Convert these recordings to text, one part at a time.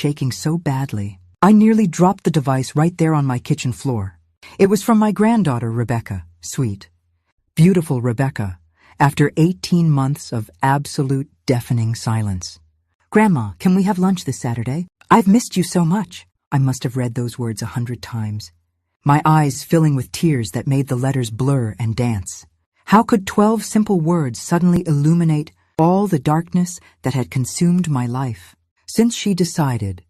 shaking so badly, I nearly dropped the device right there on my kitchen floor. It was from my granddaughter, Rebecca, sweet, beautiful Rebecca, after 18 months of absolute deafening silence. "Grandma, can we have lunch this Saturday? I've missed you so much." I must have read those words 100 times, my eyes filling with tears that made the letters blur and dance. How could 12 simple words suddenly illuminate all the darkness that had consumed my life? Since she decided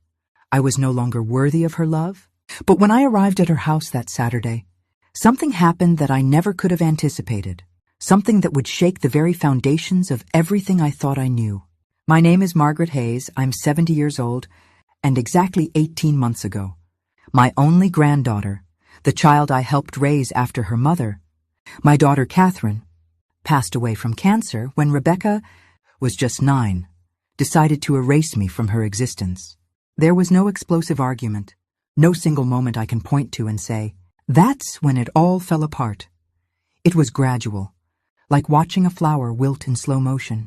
I was no longer worthy of her love? But when I arrived at her house that Saturday, something happened that I never could have anticipated, something that would shake the very foundations of everything I thought I knew. My name is Margaret Hayes, I'm 70 years old, and exactly 18 months ago, my only granddaughter, the child I helped raise after her mother, my daughter Catherine, passed away from cancer when Rebecca was just 9, decided to erase me from her existence. There was no explosive argument, no single moment I can point to and say, "That's when it all fell apart." It was gradual, like watching a flower wilt in slow motion.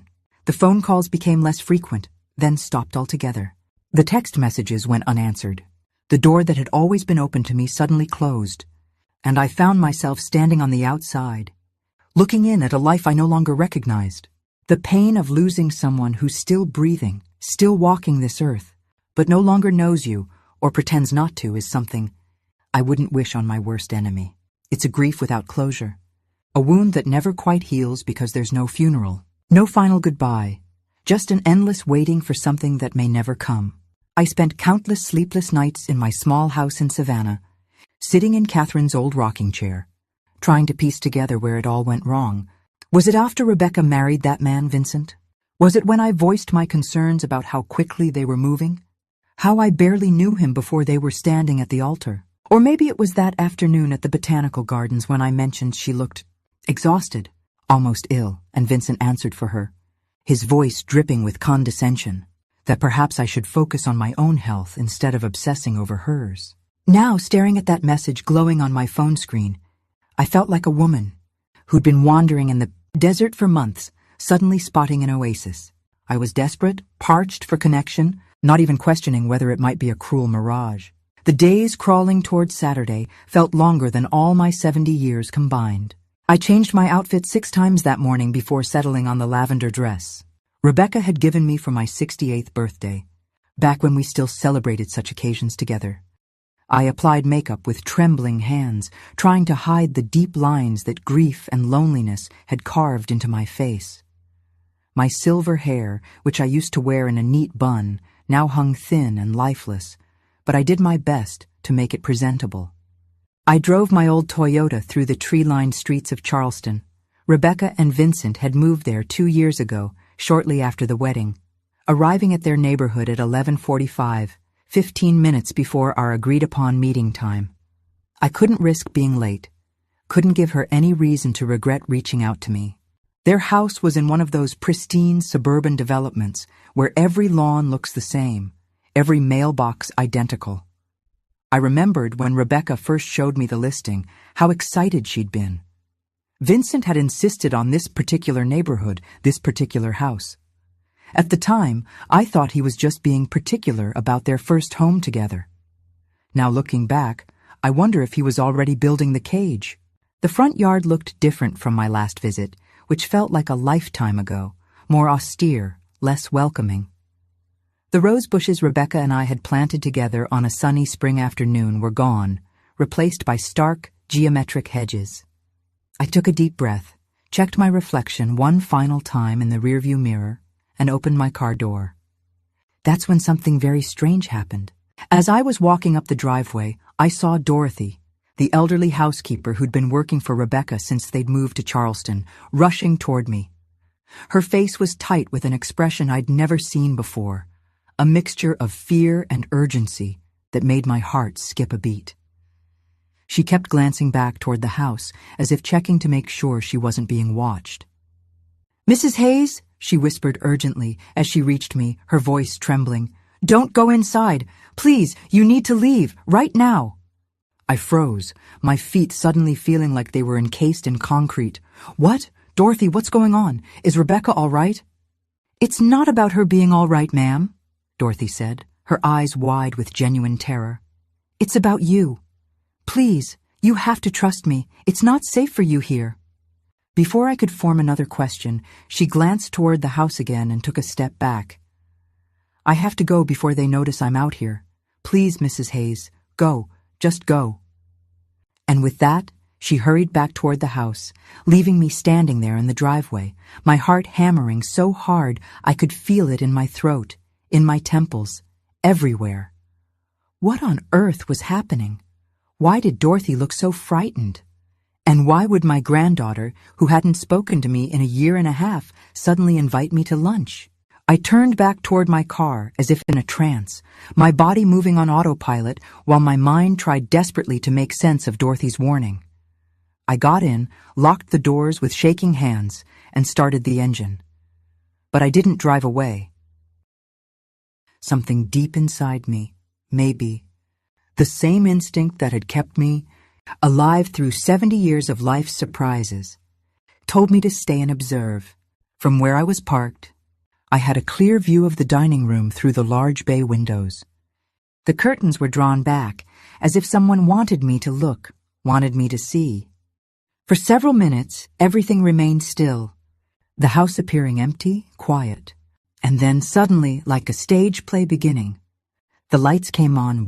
The phone calls became less frequent, then stopped altogether. The text messages went unanswered. The door that had always been open to me suddenly closed, and I found myself standing on the outside, looking in at a life I no longer recognized. The pain of losing someone who's still breathing, still walking this earth, but no longer knows you or pretends not to is something I wouldn't wish on my worst enemy. It's a grief without closure, a wound that never quite heals because there's no funeral, no final goodbye, just an endless waiting for something that may never come. I spent countless sleepless nights in my small house in Savannah, sitting in Catherine's old rocking chair, trying to piece together where it all went wrong. Was it after Rebecca married that man, Vincent? Was it when I voiced my concerns about how quickly they were moving? How I barely knew him before they were standing at the altar? Or maybe it was that afternoon at the botanical gardens when I mentioned she looked exhausted, almost ill, and Vincent answered for her, his voice dripping with condescension, that perhaps I should focus on my own health instead of obsessing over hers. Now, staring at that message glowing on my phone screen, I felt like a woman who'd been wandering in the desert for months, suddenly spotting an oasis. I was desperate, parched for connection, not even questioning whether it might be a cruel mirage. The days crawling towards Saturday felt longer than all my 70 years combined. I changed my outfit 6 times that morning before settling on the lavender dress Rebecca had given me for my 68th birthday, back when we still celebrated such occasions together. I applied makeup with trembling hands, trying to hide the deep lines that grief and loneliness had carved into my face. My silver hair, which I used to wear in a neat bun, now hung thin and lifeless, but I did my best to make it presentable. I drove my old Toyota through the tree-lined streets of Charleston. Rebecca and Vincent had moved there 2 years ago, shortly after the wedding, arriving at their neighborhood at 11:45, 15 minutes before our agreed-upon meeting time. I couldn't risk being late, couldn't give her any reason to regret reaching out to me. Their house was in one of those pristine suburban developments where every lawn looks the same, every mailbox identical. I remembered when Rebecca first showed me the listing, how excited she'd been. Vincent had insisted on this particular neighborhood, this particular house. At the time, I thought he was just being particular about their first home together. Now looking back, I wonder if he was already building the cage. The front yard looked different from my last visit, which felt like a lifetime ago, more austere, less welcoming. The rose bushes Rebecca and I had planted together on a sunny spring afternoon were gone, replaced by stark, geometric hedges. I took a deep breath, checked my reflection one final time in the rearview mirror, and opened my car door. That's when something very strange happened. As I was walking up the driveway, I saw Dorothy, the elderly housekeeper who'd been working for Rebecca since they'd moved to Charleston, rushing toward me. Her face was tight with an expression I'd never seen before, a mixture of fear and urgency that made my heart skip a beat. She kept glancing back toward the house, as if checking to make sure she wasn't being watched. "Mrs. Hayes," she whispered urgently as she reached me, her voice trembling. "Don't go inside. Please, you need to leave, right now." I froze, my feet suddenly feeling like they were encased in concrete. "What? Dorothy, what's going on? Is Rebecca all right?" "It's not about her being all right, ma'am," Dorothy said, her eyes wide with genuine terror. "It's about you. Please, you have to trust me. It's not safe for you here." Before I could form another question, she glanced toward the house again and took a step back. "I have to go before they notice I'm out here. Please, Mrs. Hayes, go, just go." And with that, she hurried back toward the house, leaving me standing there in the driveway, my heart hammering so hard I could feel it in my throat, in my temples, everywhere. What on earth was happening? Why did Dorothy look so frightened? And why would my granddaughter, who hadn't spoken to me in a year and a half, suddenly invite me to lunch? I turned back toward my car as if in a trance, my body moving on autopilot while my mind tried desperately to make sense of Dorothy's warning. I got in, locked the doors with shaking hands, and started the engine. But I didn't drive away. Something deep inside me, maybe, the same instinct that had kept me alive through 70 years of life's surprises, told me to stay and observe. From where I was parked, I had a clear view of the dining room through the large bay windows. The curtains were drawn back, as if someone wanted me to look, wanted me to see. For several minutes, everything remained still, the house appearing empty, quiet. And then suddenly, like a stage play beginning, the lights came on